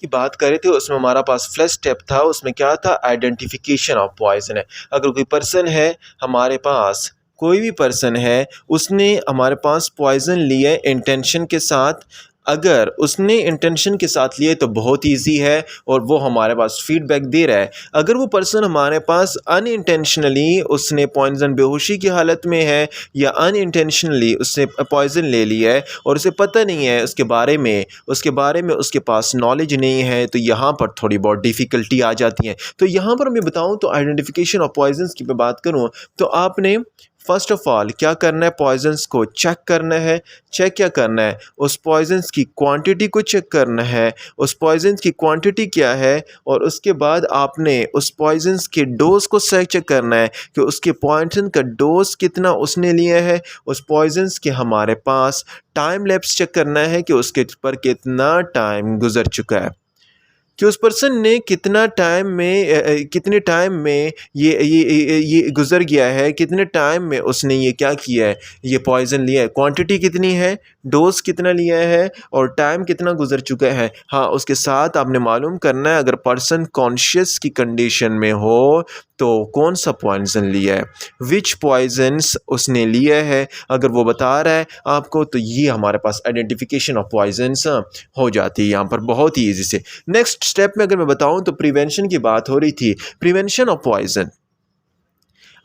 की बात करें थे उसमें हमारा पास फर्स्ट स्टेप था, उसमें क्या था, आइडेंटिफिकेशन ऑफ पॉइजन है। अगर कोई पर्सन है हमारे पास, कोई भी पर्सन है, उसने हमारे पास पॉइजन लिया है इंटेंशन के साथ, अगर उसने इंटेंशन के साथ लिए तो बहुत इजी है और वो हमारे पास फीडबैक दे रहा है। अगर वो पर्सन हमारे पास अनइंटेंशनली उसने पॉइजन बेहोशी की हालत में है या अनइंटेंशनली उसने पॉइजन ले लिया है और उसे पता नहीं है उसके बारे में उसके पास नॉलेज नहीं है, तो यहाँ पर थोड़ी बहुत डिफ़िकल्टी आ जाती है। तो यहाँ पर मैं बताऊँ तो आइडेंटिफिकेशन ऑफ पॉइजन्स की मैं बात करूँ तो आपने फर्स्ट ऑफ ऑल क्या करना है, पॉइजन्स को चेक करना है। चेक क्या करना है, उस पॉइजन्स की क्वांटिटी को चेक करना है, उस पॉइजन्स की क्वांटिटी क्या है, और उसके बाद आपने उस पॉइजन्स के डोज को चेक करना है कि उसके पॉइजन का डोज कितना उसने लिया है। उस पॉइजन्स के हमारे पास टाइम लैप्स चेक करना है कि उसके पर कितना टाइम गुजर चुका है, कि उस पर्सन ने कितना टाइम में कितने टाइम में ये गुज़र गया है, कितने टाइम में उसने ये क्या किया है, ये पॉइज़न लिया है, क्वांटिटी कितनी है, डोज़ कितना लिया है और टाइम कितना गुज़र चुका है। हाँ, उसके साथ आपने मालूम करना है अगर पर्सन कॉन्शियस की कंडीशन में हो तो कौन सा पॉइज़न लिया है, विच पॉइजन्स उसने लिया है। अगर वो बता रहा है आपको तो ये हमारे पास आइडेंटिफिकेशन ऑफ पॉइजन्स हो जाती है यहाँ पर बहुत ही ईजी से। नेक्स्ट स्टेप में अगर मैं बताऊं तो प्रिवेंशन की बात हो रही थी, प्रिवेंशन ऑफ पॉइजन।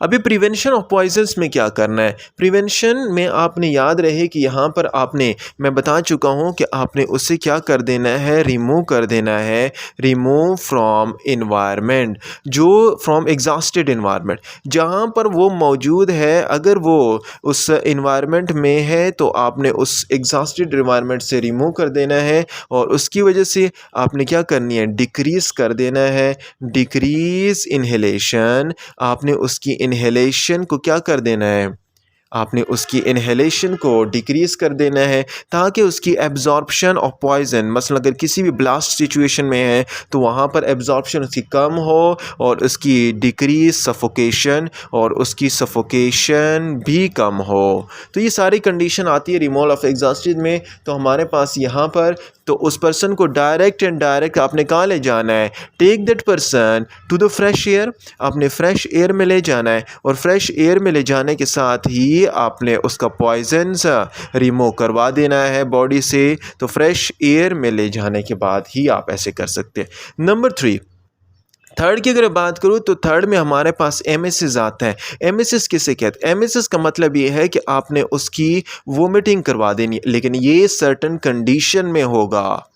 अभी प्रिवेंशन ऑफ पॉइजन्स में क्या करना है, प्रिवेंशन में आपने याद रहे कि यहाँ पर आपने, मैं बता चुका हूँ कि आपने उससे क्या कर देना है, रिमूव कर देना है, रिमूव फ्रॉम इन्वायरमेंट, जो फ्रॉम एग्जॉस्टेड इन्वायरमेंट जहाँ पर वो मौजूद है। अगर वो उस इन्वायरमेंट में है तो आपने उस एग्जॉस्टेड इन्वायरमेंट से रिमूव कर देना है और उसकी वजह से आपने क्या करनी है, डिक्रीज़ कर देना है, डिक्रीज़ इन्हेलेशन। आपने उसकी इन्हेलेशन को क्या कर देना है, आपने उसकी इन्हेलेशन को डिक्रीज़ कर देना है ताकि उसकी एब्जॉर्प्शन ऑफ पॉइजन, मसलन अगर किसी भी ब्लास्ट सिचुएशन में है तो वहाँ पर एब्जॉर्प्शन उसकी कम हो और उसकी डिक्रीज सफोकेशन और उसकी सफोकेशन भी कम हो। तो ये सारी कंडीशन आती है रिमूवल ऑफ एग्जॉस्टेड में। तो हमारे पास यहाँ पर तो उस पर्सन को डायरेक्ट एंड डायरेक्ट आपने कहाँ ले जाना है, take that person to the fresh air, आपने फ्रेश एयर में ले जाना है और फ्रेश एयर में ले जाने के साथ ही आपने उसका पॉइजन रिमूव करवा देना है बॉडी से। तो फ्रेश एयर में ले जाने के बाद ही आप ऐसे कर सकते हैं। नंबर 3, थर्ड की अगर बात करूँ तो थर्ड में हमारे पास एमएसएस आता है। एमएसएस किसे कहते हैं, एमएसएस का मतलब ये है कि आपने उसकी वोमिटिंग करवा देनी है, लेकिन ये सर्टन कंडीशन में होगा,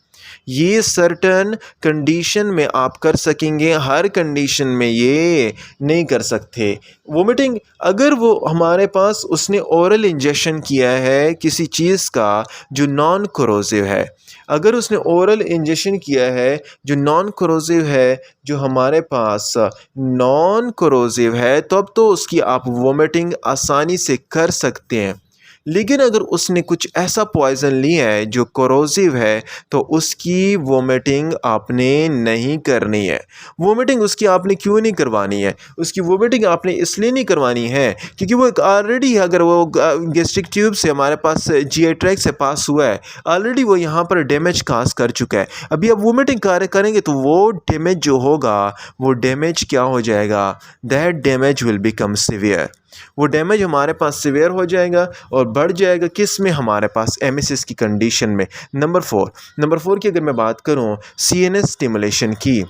ये सर्टन कंडीशन में आप कर सकेंगे, हर कंडीशन में ये नहीं कर सकते वोमिटिंग। अगर वो हमारे पास उसने ओरल इंजेक्शन किया है किसी चीज़ का जो नॉन कोरोसिव है, अगर उसने ओरल इंजेक्शन किया है जो नॉन कोरोसिव है, जो हमारे पास नॉन कोरोसिव है, तब तो उसकी आप वोमिटिंग आसानी से कर सकते हैं। लेकिन अगर उसने कुछ ऐसा पॉइज़न लिया है जो कोरोसिव है तो उसकी वोमिटिंग आपने नहीं करनी है। वोमिटिंग उसकी आपने क्यों नहीं करवानी है, उसकी वोमिटिंग आपने इसलिए नहीं करवानी है क्योंकि वो ऑलरेडी, अगर वो गैस्ट्रिक ट्यूब से हमारे पास जीआई ट्रैक से पास हुआ है, ऑलरेडी वो यहाँ पर डैमेज काज कर चुका है। अभी अब वोमिटिंग करेंगे तो वो डैमेज जो होगा वो डैमेज क्या हो जाएगा, that damage will become severe. वो डैमेज हमारे पास सीवियर हो जाएगा और बढ़ जाएगा किस में, हमारे पास एमएसएस की कंडीशन में। नंबर 4 की अगर मैं बात करूं सीएनएस स्टिमुलेशन की,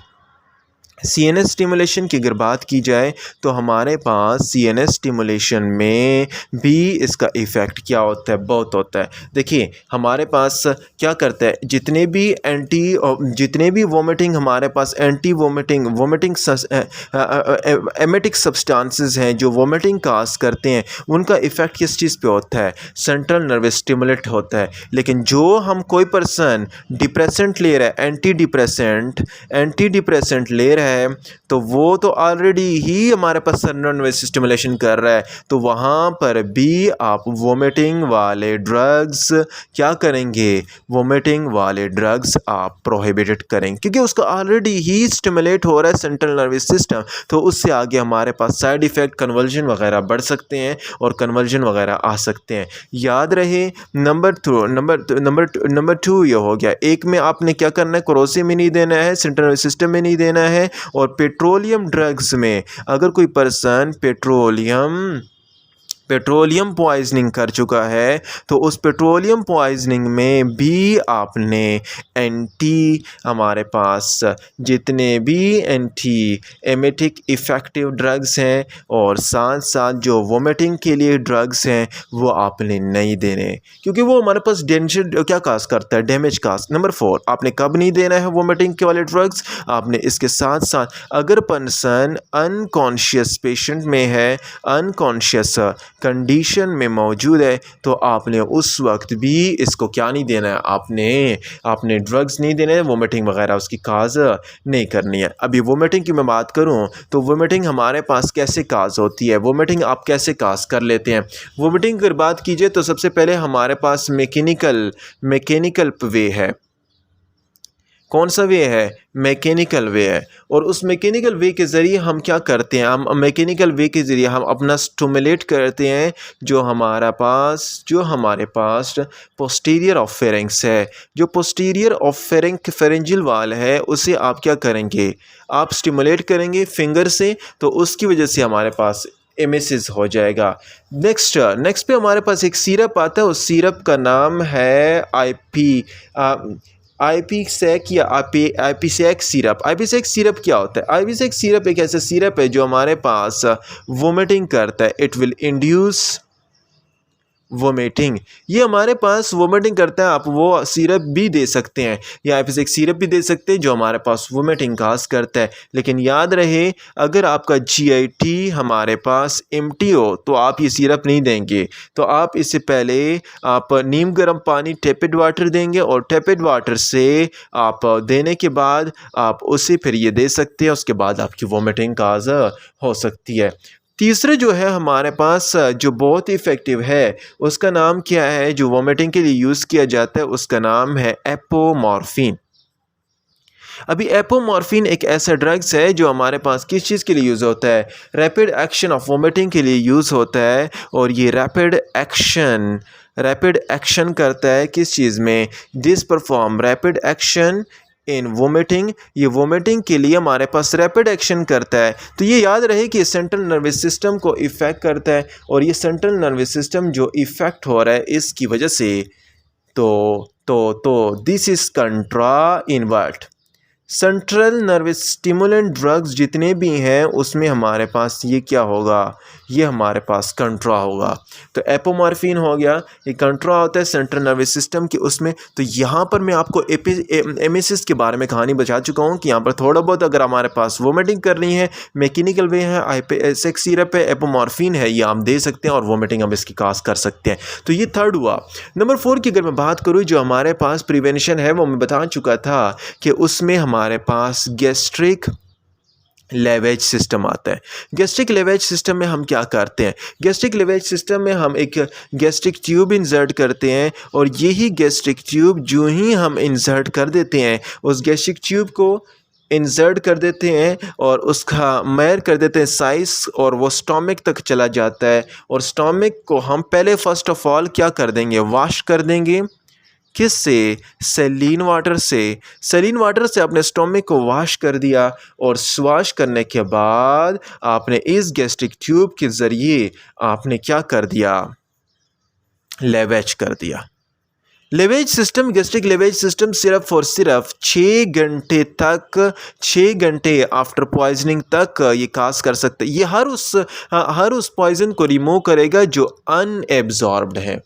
सीएनएस स्टिमुलेशन की अगर बात की जाए तो हमारे पास सीएनएस स्टिमुलेशन में भी इसका इफ़ेक्ट क्या होता है, बहुत होता है। देखिए हमारे पास क्या करता है, जितने भी वोमिटिंग हमारे पास एंटी वोमिटिंग एमेटिक सब्सटेंसेस हैं जो वोमिटिंग काज करते हैं, उनका इफ़ेक्ट किस चीज़ पे होता है, सेंट्रल नर्वस स्टिमुलेट होता है। लेकिन जो हम कोई पर्सन डिप्रेसेंट ले रहा है, एंटी डिप्रेसेंट ले रहा है है तो वो तो ऑलरेडी ही हमारे पास सेंट्रल नर्वस स्टिमुलेशन कर रहा है, तो वहाँ पर भी आप वोमिटिंग वाले ड्रग्स क्या करेंगे, वोमिटिंग वाले ड्रग्स आप प्रोहिबिटेड करेंगे, क्योंकि उसका ऑलरेडी ही स्टिमुलेट हो रहा है सेंट्रल नर्वस सिस्टम। तो उससे आगे हमारे पास साइड इफ़ेक्ट कन्वर्जन वगैरह बढ़ सकते हैं और कन्वर्जन वगैरह आ सकते हैं। याद रहे नंबर टू ये हो गया। एक में आपने क्या करना है, कोरोसिव में नहीं देना है, सेंट्रल नर्वस सिस्टम में नहीं देना है। और पेट्रोलियम ड्रग्स में अगर कोई पर्सन पेट्रोलियम पॉइजनिंग कर चुका है तो उस पेट्रोलियम पॉइजनिंग में भी आपने हमारे पास जितने भी एंटी एमेटिक इफ़ेक्टिव ड्रग्स हैं और साथ साथ जो वोमिटिंग के लिए ड्रग्स हैं वो आपने नहीं देने, क्योंकि वो हमारे पास डेंजर क्या काज करता है, डैमेज काज। नंबर 4 आपने कब नहीं देना है वोमिटिंग के वाले ड्रग्स, आपने इसके साथ साथ अगर पर्सन अनकॉन्शियस पेशेंट में है, अनकॉन्शियस कंडीशन में मौजूद है, तो आपने उस वक्त भी इसको क्या नहीं देना है, आपने ड्रग्स नहीं देने, वोमिटिंग वगैरह उसकी काज नहीं करनी है। अभी वोमिटिंग की मैं बात करूं तो वोमिटिंग हमारे पास कैसे काज होती है, वोमिटिंग आप कैसे काज कर लेते हैं। वोमिटिंग की बात कीजिए तो सबसे पहले हमारे पास मैकेनिकल वे है। कौन सा वे है, मैकेनिकल वे है। और उस मैकेनिकल वे के ज़रिए हम क्या करते हैं, हम मैकेनिकल वे के ज़रिए हम अपना स्टिमुलेट करते हैं जो हमारे पास पोस्टीरियर ऑफ फेरिंग्स है, जो पोस्टीरियर ऑफ फेरेंजियल वाल है, उसे आप क्या करेंगे, आप स्टिमुलेट करेंगे फिंगर से, तो उसकी वजह से हमारे पास एमेसिस हो जाएगा। नेक्स्ट पे हमारे पास एक सिरप आता है, उस सिरप का नाम है आईपीसेक या आईपीसेक सिरप। आईपीसेक सिरप क्या होता है, आईपीसेक सिरप एक ऐसा सिरप है जो हमारे पास वोमिटिंग करता है, इट विल इंड्यूस वोमिटिंग। ये हमारे पास वोमिटिंग करता है, आप वो सिरप भी दे सकते हैं या आप एक सिरप भी दे सकते हैं जो हमारे पास वोमिटिंग काज करता है। लेकिन याद रहे अगर आपका GIT हमारे पास एम्प्टी हो तो आप ये सिरप नहीं देंगे, तो आप इससे पहले आप नीम गर्म पानी टेपिड वाटर देंगे और टेपिड वाटर से आप देने के बाद आप उसे फिर ये दे सकते हैं, उसके बाद आपकी वोमिटिंग काज हो सकती है। तीसरे जो है हमारे पास जो बहुत इफ़ेक्टिव है उसका नाम क्या है, जो वोमिटिंग के लिए यूज़ किया जाता है उसका नाम है एपोमॉर्फिन। अभी एपोमॉर्फिन एक ऐसा ड्रग्स है जो हमारे पास किस चीज़ के लिए यूज़ होता है, रैपिड एक्शन ऑफ वोमिटिंग के लिए यूज़ होता है। और ये रैपिड एक्शन करता है किस चीज़ में, this perform rapid action in vomiting. ये वोमिटिंग के लिए हमारे पास रैपिड एक्शन करता है। तो ये याद रहे कि सेंट्रल नर्वस सिस्टम को इफ़ेक्ट करता है और ये सेंट्रल नर्वस सिस्टम जो इफ़ेक्ट हो रहा है इसकी वजह से तो this is कंट्रा in what, central nervous stimulant drugs जितने भी हैं उसमें हमारे पास ये क्या होगा, ये हमारे पास कंट्रा होगा। तो एपोमॉर्फिन हो गया, ये कंट्रा होता है सेंट्रल नर्वस सिस्टम की उसमें। तो यहाँ पर मैं आपको एमेसिस के बारे में कहानी बता चुका हूँ कि यहाँ पर थोड़ा बहुत अगर हमारे पास वोमिटिंग करनी है, मैकेनिकल वे है, आईपीसेक सिरप है, एपोमॉर्फिन है, ये हम दे सकते हैं और वोमिटिंग हम इसकी काज कर सकते हैं। तो ये थर्ड हुआ। नंबर 4 की अगर मैं बात करूँ जो हमारे पास प्रिवेंशन है वो मैं बता चुका था कि उसमें हमारे पास गैस्ट्रिक लेवेज सिस्टम आता है। गैस्ट्रिक लेवेज सिस्टम में हम क्या करते हैं, गैस्ट्रिक लेवेज सिस्टम में हम एक गैस्ट्रिक ट्यूब इंसर्ट करते हैं और यही गैस्ट्रिक ट्यूब जो ही हम इंसर्ट कर देते हैं उस गैस्ट्रिक ट्यूब को इंसर्ट कर देते हैं और उसका मेयर कर देते हैं साइज़ और वो स्टोमिक तक चला जाता है। और स्टोमिक को हम पहले फर्स्ट ऑफ ऑल क्या कर देंगे, वॉश कर देंगे, किससे, सैलीन वाटर से अपने स्टोमिक को वॉश कर दिया और वॉश करने के बाद आपने इस गैस्ट्रिक ट्यूब के ज़रिए आपने क्या कर दिया, लेवेज कर दिया। Lavage system, gastric lavage system सिर्फ और सिर्फ 6 घंटे आफ्टर पॉइजनिंग तक ये काज कर सकते हैं। ये हर उस पॉइजन को रिमूव करेगा जो अनएब्जॉर्ब्ड है।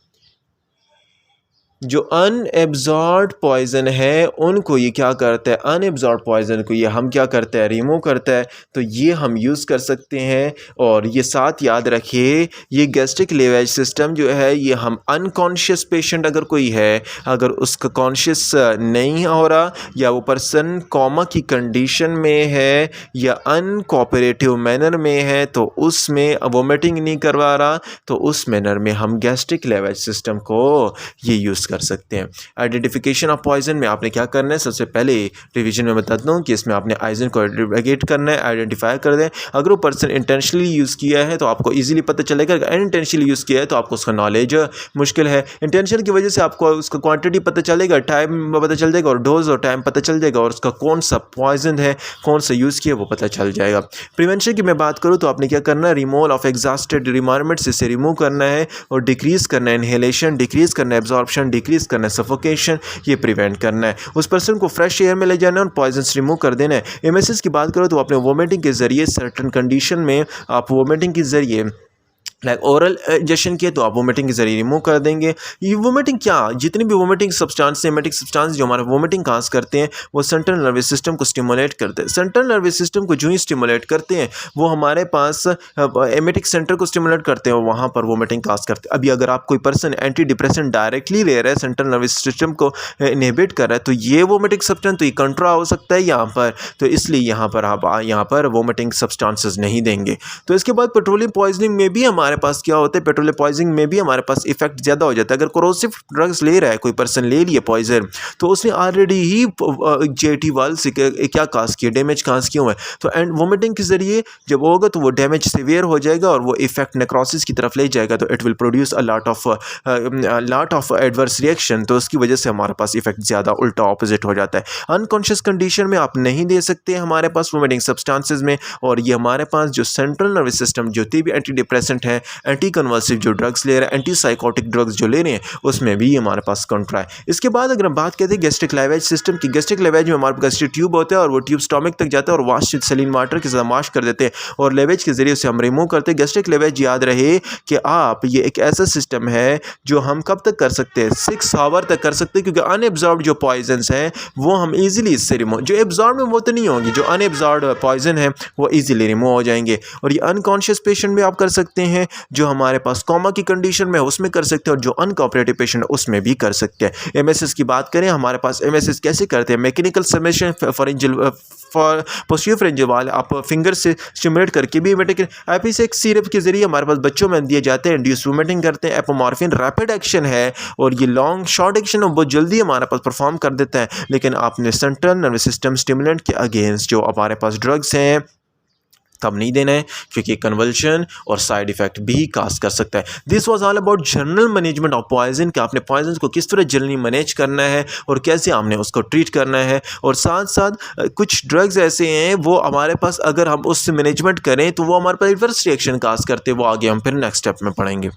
जो अनएब्जॉर्ब्ड पॉइज़न है उनको ये क्या करता है, अनएब्जॉर्ब्ड पॉइज़न को ये हम क्या करते हैं, रिमूव करता है। तो ये हम यूज़ कर सकते हैं। और ये साथ याद रखिए, ये गैस्ट्रिक लेवेज सिस्टम जो है ये हम अनकॉन्शियस पेशेंट अगर कोई है, अगर उसका कॉन्शियस नहीं हो रहा या वो पर्सन कोमा की कंडीशन में है या अनकोऑपरेटिव मैनर में है, तो उसमें वोमिटिंग नहीं करवा रहा, तो उस मैनर में हम गैस्ट्रिक लेवेज सिस्टम को ये यूज़ कर सकते हैं। आइडेंटिफिकेशन ऑफ पॉइजन में आपने क्या करना है, सबसे पहले रिवीजन में बताता हूँ कि इसमें आपने आइजन को आइडेंटिफिकेट करना है, आइडेंटिफाई कर दें। अगर वो पर्सन इंटेंशनली यूज़ किया है तो आपको इजीली पता चलेगा, अगर अनइंटेंशनली यूज़ किया है तो आपको उसका नॉलेज मुश्किल है। इंटेंशन की वजह से आपको उसका क्वांटिटी पता चलेगा, टाइम पता चल जाएगा, और डोज और टाइम पता चल जाएगा, और उसका कौन सा पॉइजन है, कौन सा यूज़ किया वो पता चल जाएगा। प्रिवेंशन की मैं बात करूँ तो आपने क्या करना है, रिमूवल ऑफ एग्जॉस्टेड रिक्वायरमेंट्स, इसे रिमूव करना है और डिक्रीज़ करना है इनहेलेशन, डिक्रीज़ करना है एब्जॉर्प्शन, डिक्रीज़ करना है सफोकेशन, ये प्रिवेंट करना है। उस पर्सन को फ्रेश एयर में ले जाना है और पॉइजन्स रिमूव कर देना है। एमएसएस की बात करो तो आपने वोमिटिंग के ज़रिए सर्टेन कंडीशन में आप वोमिटिंग के ज़रिए लाइक ओरल इंजेक्शन किए तो आप वोमिटिंग के जरिए रिमूव कर देंगे। ये वोमिटिंग क्या, जितनी भी वोमिटिंग सब्सटेंस एमेटिक सब्सटेंस जो हमारे वोमिटिंग काज करते हैं वो सेंट्रल नर्वस सिस्टम को स्टिमुलेट करते हैं। सेंट्रल नर्वस सिस्टम को जो ही स्टिमुलेट करते हैं वो हमारे पास एमेटिक सेंटर को स्टिमुलेट करते हैं और वहाँ पर वोमिटिंग काज करते हैं। अभी अगर आप कोई पर्सन एंटी डिप्रेसेंट डायरेक्टली ले रहा है, सेंट्रल नर्वस सिस्टम को इनहिबिट कर रहा है, तो ये वोमिटिंग सब्सटेंस तो ये कंट्रोल हो सकता है यहाँ पर, तो इसलिए यहाँ पर आप यहाँ पर वोमिटिंग सब्सटेंसेस नहीं देंगे। तो इसके बाद पेट्रोलियम पॉइजनिंग में भी हमारे पास क्या होता है, पेट्रोलियम पॉइजनिंग में भी हमारे पास इफेक्ट ज़्यादा हो जाता है। अगर कोरोसिव ड्रग्स ले रहा है कोई पर्सन, ले लिए पॉइजन, तो उसने ऑलरेडी ही जेटी वाल से क्या काज किया, डैमेज काज क्यों है, तो एंड वोमिटिंग के जरिए जब होगा तो वो डैमेज सीवियर हो जाएगा और वो इफेक्ट नेक्रोसिस की तरफ ले जाएगा, तो it will produce a lot of adverse reaction. तो उसकी वजह से हमारे पास इफेक्ट ज़्यादा उल्टा ऑपोजिट हो जाता है। अनकॉन्शियस कंडीशन में आप नहीं दे सकते हमारे पास वोमिटिंग सब्सटेंसेस में। और ये हमारे पास जो सेंट्रल नर्वस सिस्टम जो भी एंटी डिप्रेसेंट है, एंटी कन्वर्सिव जो ड्रग्स ले रहे हैं, एंटी साइकोटिक ड्रग्स जो ले रहे हैं, उसमें भी हमारे पास कंट्रा है। इसके बाद अगर हम बात करते हैं गैस्ट्रिक लेवेज सिस्टम की, गैस्ट्रिक लेवेज में हमारे पास गैस्ट्रिक ट्यूब होता है और वो ट्यूब स्टोमक तक जाता है और वॉश सलीन वाटर के साथ वॉश कर देते हैं और लेवेज के जरिए उसे हम रिमूव करते हैं। गैस्ट्रिक लेवेज याद रहे कि आप ये एक ऐसा सिस्टम है जो हम कब तक कर सकते हैं, 6 आवर तक कर सकते हैं, क्योंकि अनएब्जॉर्ब्ड जो पॉइजन्स हैं वो हम इजीली इससे रिमूव, जो एब्जॉर्ब में वो तो नहीं होंगी, जो अनएब्जॉर्ब्ड पॉइजन है वो इजीली रिमूव हो जाएंगे। और ये अनकॉन्शियस पेशेंट में आप कर सकते हैं, जो हमारे पास कोमा की कंडीशन में उसमें कर सकते हैं, और जो अनकोऑपरेटिव पेशेंट है उसमें भी कर सकते हैं। एमएसएस की बात करें, हमारे पास एमएसएस कैसे करते हैं, mechanical submission for posterior pharyngeal वाल, आप फिंगर से स्टिमुलेट करके भी एपिसेक सिरप के जरिए हमारे पास बच्चों में दिए जाते हैं, इंड्यूस वोमिटिंग करते हैं। एपोमॉर्फिन रैपिड एक्शन है और ये लॉन्ग शॉर्ट एक्शन है, बहुत जल्दी हमारे पास परफॉर्म कर देता है, लेकिन आपने सेंट्रल नर्वस सिस्टम स्टिमुलेंट के अगेंस्ट जो हमारे पास ड्रग्स हैं तब नहीं देना है, क्योंकि कन्वल्शन और साइड इफेक्ट भी काज कर सकता है। This was all about general management of poison, कि आपने पॉइजन को किस तरह जनरली मैनेज करना है और कैसे हमने उसको ट्रीट करना है। और साथ साथ कुछ ड्रग्स ऐसे हैं वो हमारे पास अगर हम उससे मैनेजमेंट करें तो वो हमारे पास एडवर्स रिएक्शन काज करते हैं, वो आगे हम फिर नेक्स्ट स्टेप में पढ़ेंगे।